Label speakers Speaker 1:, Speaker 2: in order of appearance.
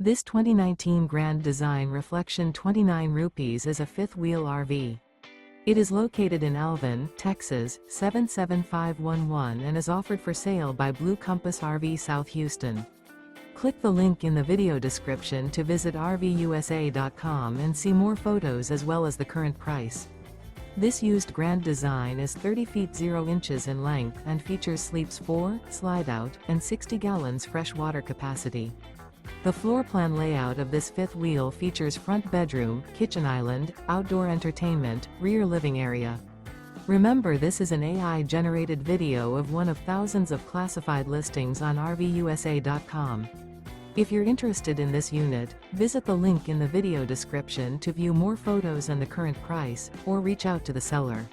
Speaker 1: This 2019 Grand Design Reflection 29 rupees is a fifth-wheel RV. It is located in Alvin, Texas, 77511 and is offered for sale by Blue Compass RV South Houston. Click the link in the video description to visit RVUSA.com and see more photos as well as the current price. This used Grand Design is 30 feet 0 inches in length and features sleeps 4, slide-out, and 60 gallons fresh water capacity. The floor plan layout of this fifth wheel features front bedroom, kitchen island, outdoor entertainment, rear living area. Remember, this is an AI-generated video of one of thousands of classified listings on RVUSA.com. If you're interested in this unit, visit the link in the video description to view more photos and the current price, or reach out to the seller.